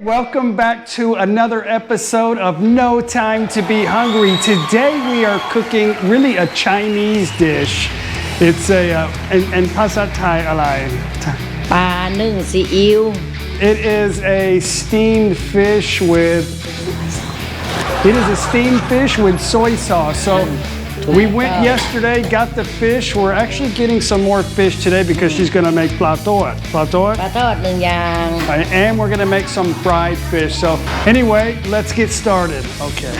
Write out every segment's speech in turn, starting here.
Welcome back to another episode of No Time to Be Hungry. Today we are cooking really a Chinese dish. It's and ภาษาไทยอะไร ปลานึ่งซีอิ๊ว It is a steamed fish with soy sauce. So we went yesterday, got the fish. We're actually getting some more fish today because she's going to make ปลาทอด ปลาทอดหนึ่งอย่าง and we're going to make some fried fish. So anyway, let's get started. Okay.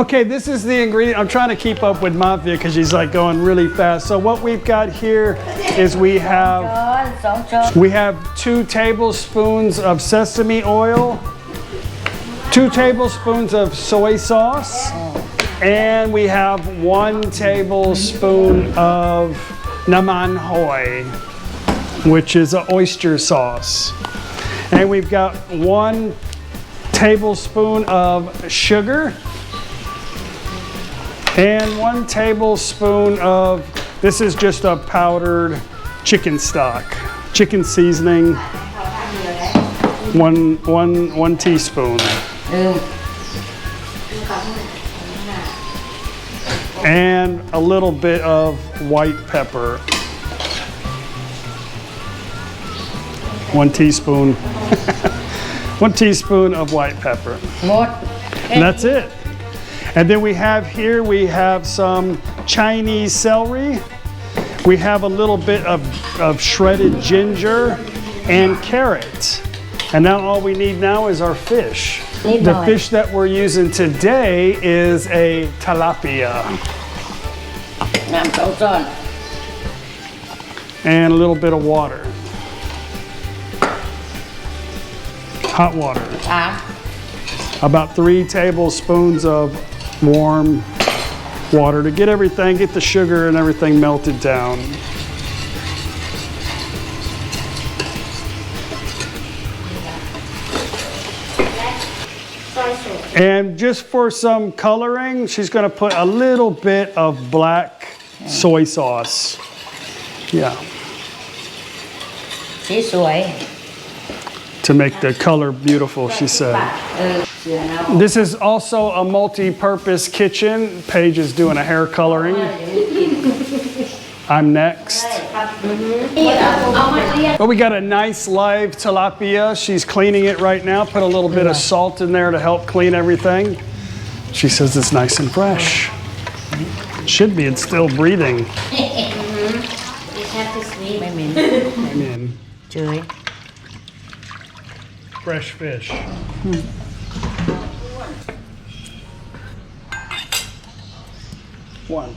Okay, this is the ingredient. I'm trying to keep up with Mafia because she's like going really fast. So what we've got here is we have 2 tablespoons of sesame oil, 2 tablespoons of soy sauce, and we have 1 tablespoon of naman hoi, which is an oyster sauce. And we've got 1 tablespoon of sugar, and 1 tablespoon of, this is just a powdered chicken stock, chicken seasoning, 1 teaspoon. And a little bit of white pepper. 1 teaspoon. 1 teaspoon of white pepper. And that's it. And then we have some Chinese celery. We have a little bit of shredded ginger and carrot. And now all we need now is our fish. The fish that we're using today is a tilapia. And a little bit of water. Hot water. About 3 tablespoons of warm water to get the sugar and everything melted down. And just for some coloring, she's going to put a little bit of black soy sauce. Yeah. To make the color beautiful, she said. This is also a multi-purpose kitchen. Paige is doing a hair coloring. I'm next. But we got a nice live tilapia. She's cleaning it right now. Put a little bit of salt in there to help clean everything. She says it's nice and fresh. Should be, it's still breathing. Fresh fish. One.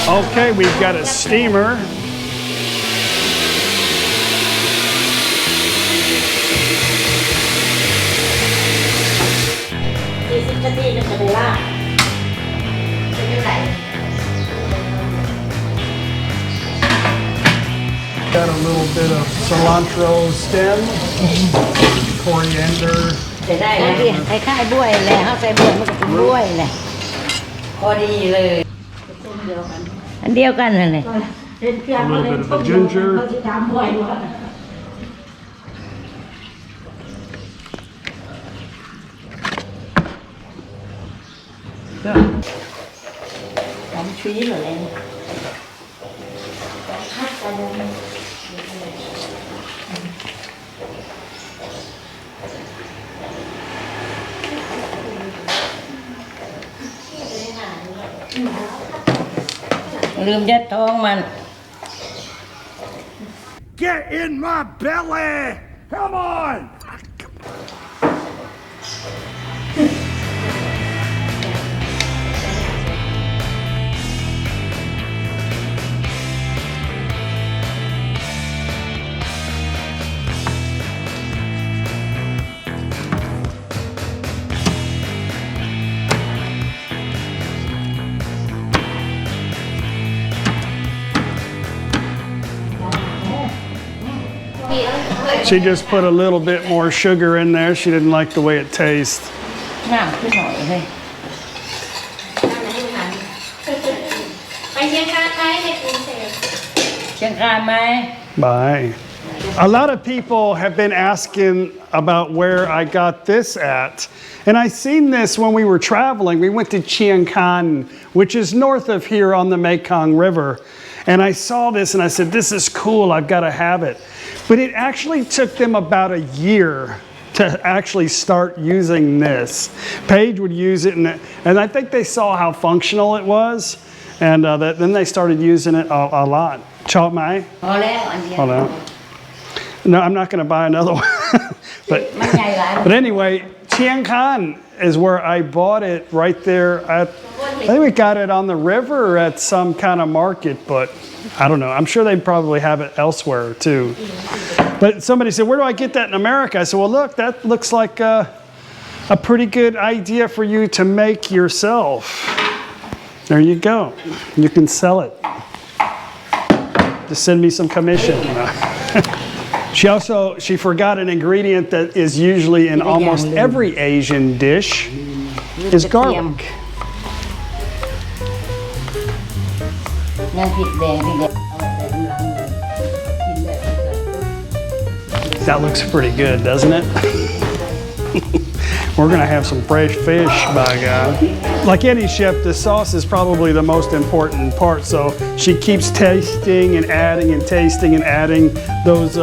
Okay, we've got a steamer. Got a little bit of cilantro stem, coriander. คล้ายๆบ้วยแหละเขาใส่บ้วยมันก็เป็นบ้วยแหละพอดีเลยอันเดียวกันนั่นแหละ A little bit of the ginger. Get in my belly! Come on! She just put a little bit more sugar in there. She didn't like the way it tastes. น้ำขึ้นหน่อยเลย ไปเชียงคานไหมในกรุงเทพ เชียงคานไหม Bye. A lot of people have been asking about where I got this at. And I seen this when we were traveling. We went to Chiang Khăn, which is north of here on the Mekong River. And I saw this and I said, this is cool. I've got to have it. But it actually took them about a year to actually start using this. Paige would use it, and I think they saw how functional it was. And then they started using it a lot. Chop mai? พอแล้วอันเดียว Hold on. No, I'm not going to buy another one. มันใหญ่หลาย But anyway, Chiang Khăn is where I bought it right there at, I think we got it on the river at some kind of market, but I don't know. I'm sure they probably have it elsewhere too. But somebody said, where do I get that in America? I said, well, look, that looks like a pretty good idea for you to make yourself. There you go. You can sell it. Just send me some commission. She forgot an ingredient that is usually in almost every Asian dish is garlic. นั่นพริกแดง That looks pretty good, doesn't it? We're gonna have some fresh fish, by God. Like any chef, the sauce is probably the most important part. So she keeps tasting and adding and tasting and adding those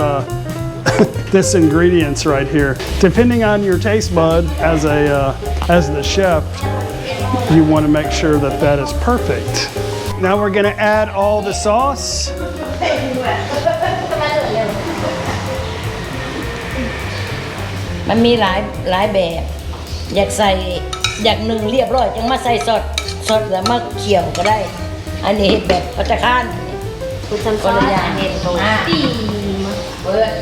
this ingredients right here. Depending on your taste bud as the chef, you want to make sure that that is perfect. Now we're gonna add all the sauce. มันมีหลายแบบ อยากใส่อยากหนึ่งเรียบร้อยจังมาใส่สดแล้วมาเคี่ยวก็ได้ อันนี้แบบปัจจุบันคนละอย่างเปิด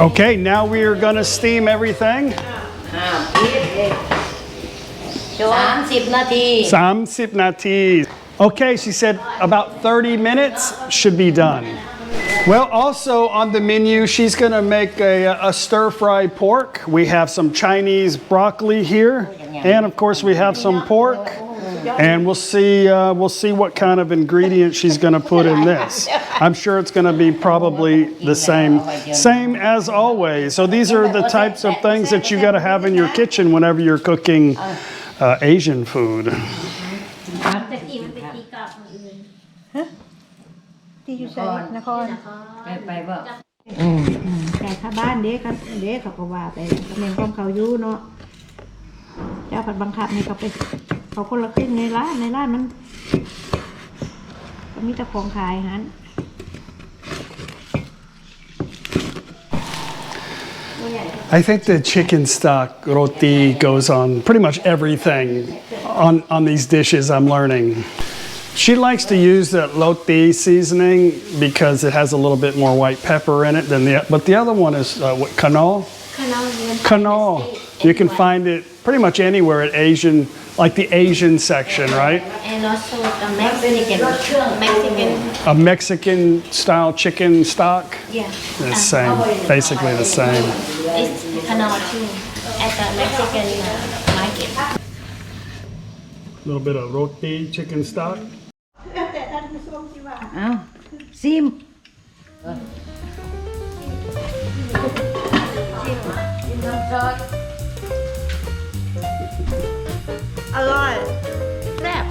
Okay, now we are gonna steam everything. 30 นาที 30 nati. Okay, she said about 30 minutes should be done. Well, also on the menu, she's going to make a stir-fried pork. We have some Chinese broccoli here, and of course we have some pork. And we'll see what kind of ingredient she's going to put in this. I'm sure it's going to be probably the same as always. So these are the types of things that you got to have in your kitchen whenever you're cooking Asian food. แต่กี่มันเป็นกี่กลับคนอื่น ที่อยู่ใส่นคร ไปบ่ แต่ถ้าบ้านเด็กครับเด็กเขาก็ว่าไปเมนความเขาอยู่เนาะเจ้าผัดบังคับนี่เขาไปเขาคนละครึ่งในร้านมันก็มีแต่ของขายฮัน I think the chicken stock roti goes on pretty much everything on these dishes I'm learning. She likes to use that roti seasoning because it has a little bit more white pepper in it than but the other one is what, canal? Canal. You can find it pretty much anywhere at Asian, like the Asian section, right? and also the Mexican A Mexican style chicken stock. yeah The same, basically the same. it's canal too at the Mexican market A little bit of roti chicken stock. เอาซิม อร่อยแซ่บ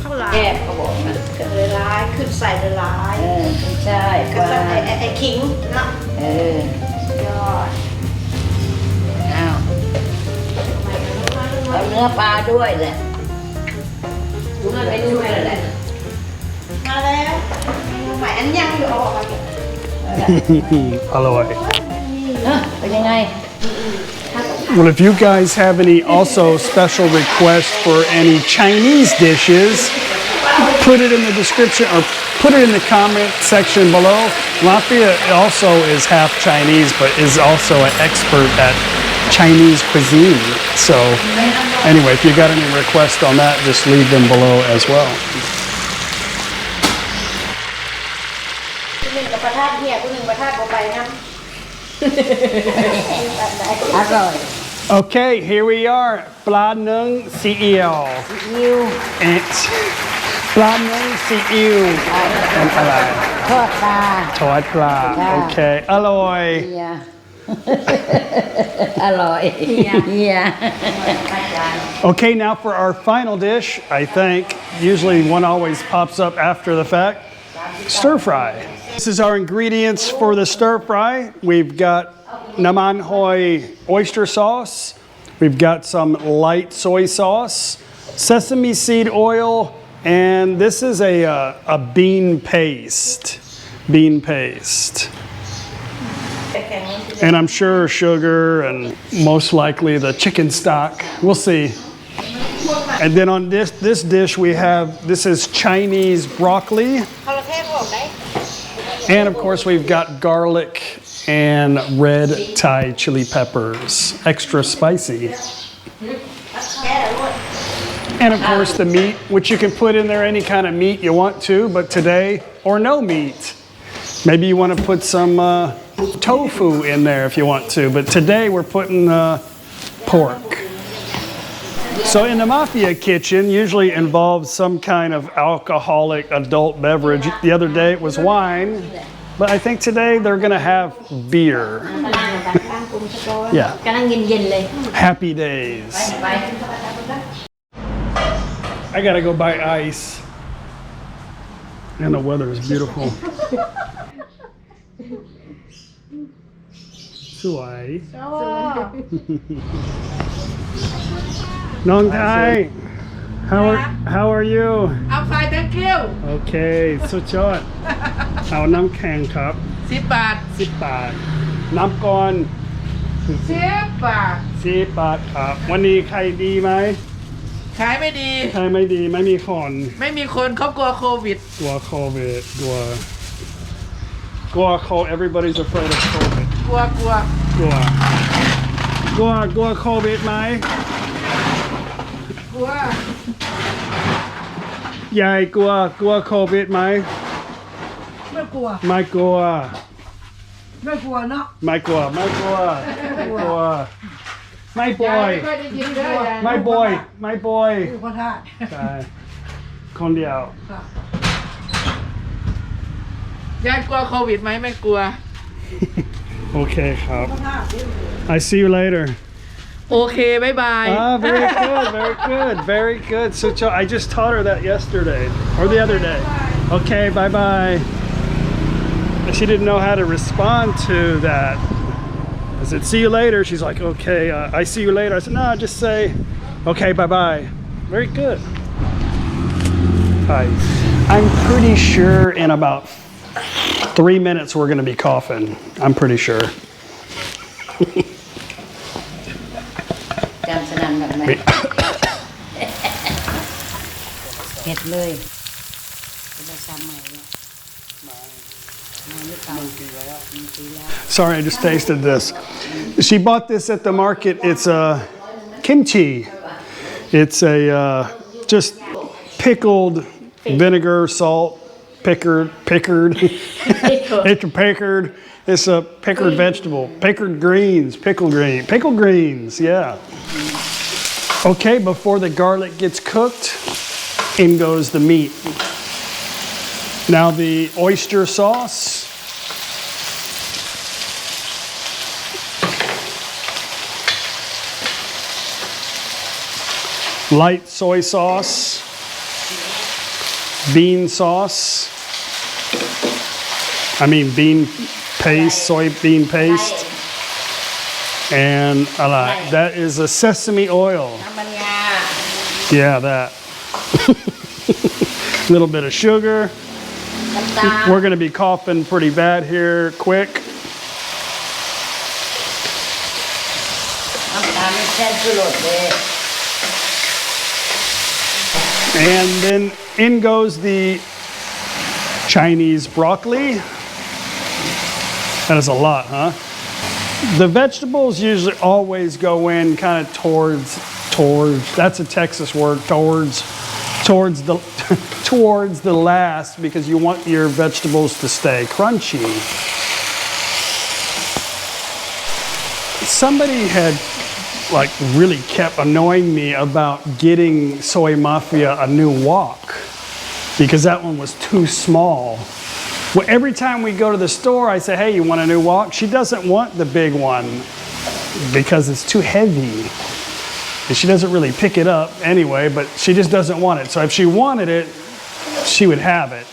ข้าวหลาม แซ่บเขาบอกนะ เลยร้ายขึ้นใส่เลยร้าย ใช่ ก็ใส่ไอ้ขิงเนาะ ยอด เอาเนื้อปลาด้วยแหละดูมันไปด้วยแหละ มาแล้วใหม่อันยังอยู่เอาออกมา Aloy. เป็นยังไง Well, if you guys have any also special requests for any Chinese dishes, put it in the description or put it in the comment section below. Latvia also is half Chinese, but is also an expert at Chinese cuisine. So anyway, if you got any requests on that, just leave them below as well. หนึ่งกับประทาดเหี้ยผู้หนึ่งประทาดบ่ไปนะ อร่อย Okay, here we are. ปลาหนึ่งซีอิ๊ว ยิว It's ปลาหนึ่งซีอิ๊วเป็นอะไร ทอดปลา ทอดปลา โอเค อร่อย เฮีย อร่อยเฮีย Okay, now for our final dish, I think, usually one always pops up after the fact, stir fry. This is our ingredients for the stir fry. We've got naman hoi oyster sauce. We've got some light soy sauce, sesame seed oil, and this is a bean paste. Bean paste. And I'm sure sugar and most likely the chicken stock. We'll see. And then on this dish we have, this is Chinese broccoli. And of course we've got garlic and red Thai chili peppers, extra spicy. And of course the meat, which you can put in there any kind of meat you want to, but today, or no meat. Maybe you want to put some tofu in there if you want to, but today we're putting pork. So in the mafia kitchen usually involves some kind of alcoholic adult beverage. The other day it was wine, but I think today they're going to have beer. Yeah. กำลังเย็นๆเลย Happy days. I gotta go buy ice. And the weather is beautiful. สวย น้องไทย how are you I'm fine thank you โอเคสุดยอดเอาน้ำแข็งครับ 10 บาท 10 บาทน้ำก่อน 10 บาท 10 บาทครับวันนี้ใครดีไหม ขายไม่ดี ใครไม่ดีไม่มีคน ไม่มีคนเขากลัวโควิด กลัวโควิดกลัวeverybody's afraid of COVID กลัว กลัวโควิดไหม กลัวย ายกลัวโควิดไหม ไม่กลัว ไม่กลัว ไม่กลัวเนาะ ไม่กลัวไม่ป่วย ไม่ได้ยินเลย ไม่ป่วยไม่ป่วย คือพระธาตุ ใช่คนเดียว ยายกลัวโควิดไหมไม่กลัว โอเคครับ I see you later โอเคบ๊ายบาย very good so I just taught her that yesterday or the other day okay bye bye she didn't know how to respond to that I said see you later she's like okay I see you later I said no just say okay bye bye very good hi I'm pretty sure in about 3 minutes we're going to be coughing I'm pretty sure จำสนั่นแบบไหนเผ็ดเลยจะได้ซ้ำใหม่เนี่ย Sorry, I just tasted this. She bought this at the market. It's a kimchi. It's a just pickled vinegar, salt, pickled. It's pickled. It's a pickled vegetable. Pickled greens. Yeah. Okay, before the garlic gets cooked, in goes the meat. Now the oyster sauce. Light soy sauce. Bean sauce. Bean paste, soybean paste. And that is a sesame oil. Yeah, that. A little bit of sugar. We're going to be coughing pretty bad here quick. And then in goes the Chinese broccoli. That is a lot, huh? The vegetables usually always go in kind of towards, that's a Texas word, towards the towards the last because you want your vegetables to stay crunchy. Somebody had like really kept annoying me about getting Soy Mafia a new wok because that one was too small. Well, every time we go to the store, I say, hey, you want a new wok? She doesn't want the big one because it's too heavy. And she doesn't really pick it up anyway, but she just doesn't want it. So if she wanted it, she would have it.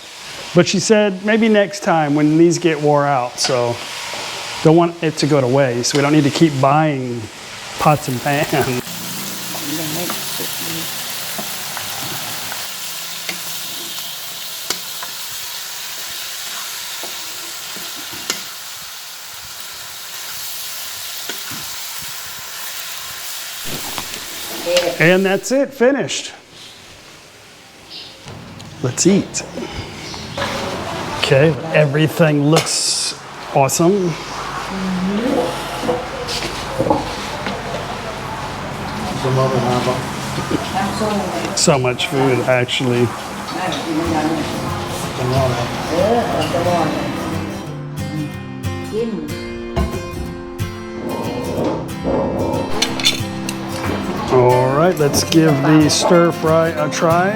But she said, maybe next time when these get wore out. So don't want it to go to waste. We don't need to keep buying pots and pans. And that's it, finished. Let's eat. Okay, everything looks awesome. So much food, actually. All right, let's give the stir fry a try.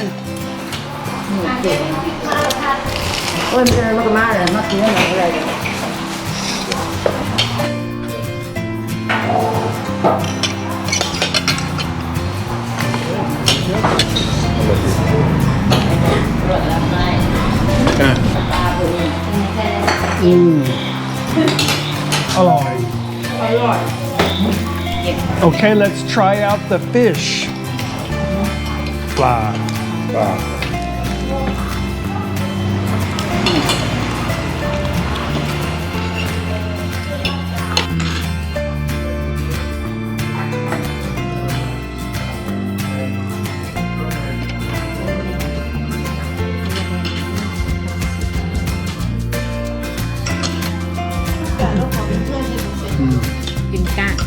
Okay, let's try out the fish. Pla.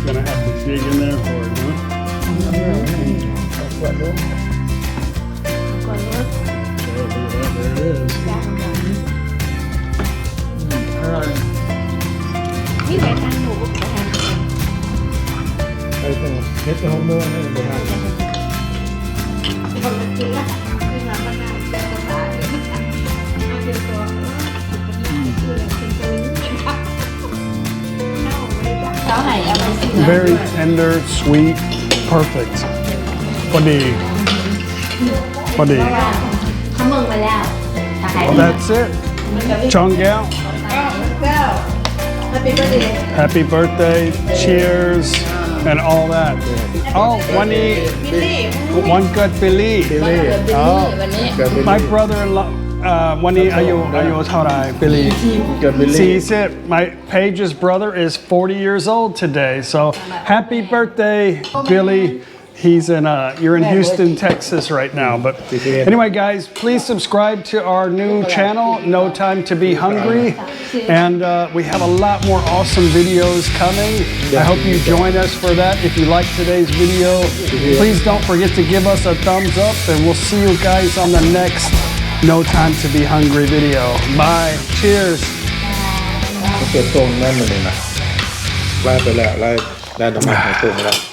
Gonna have to dig in there for it, huh? Okay, there it is. Very tender, sweet, perfect. Padi. Well, that's it. Chonggao. Happy birthday, cheers, and all that. Oh, one good Billy. Oh, my brother-in-law. One ayu tar Billy. See, my Paige's brother is 40 years old today. So happy birthday, Billy. He's in you're in Houston, Texas right now. But anyway, guys, please subscribe to our new channel, No Time to Be Hungry. And we have a lot more awesome videos coming. I hope you join us for that. If you like today's video, please don't forget to give us a thumbs up. And we'll see you guys on the next No Time to Be Hungry video. Bye. Cheers. เก็บทรงนั่นเลยนะไล่ไปแล้วไล่ได้ดอกไม้ของตัวมาแล้ว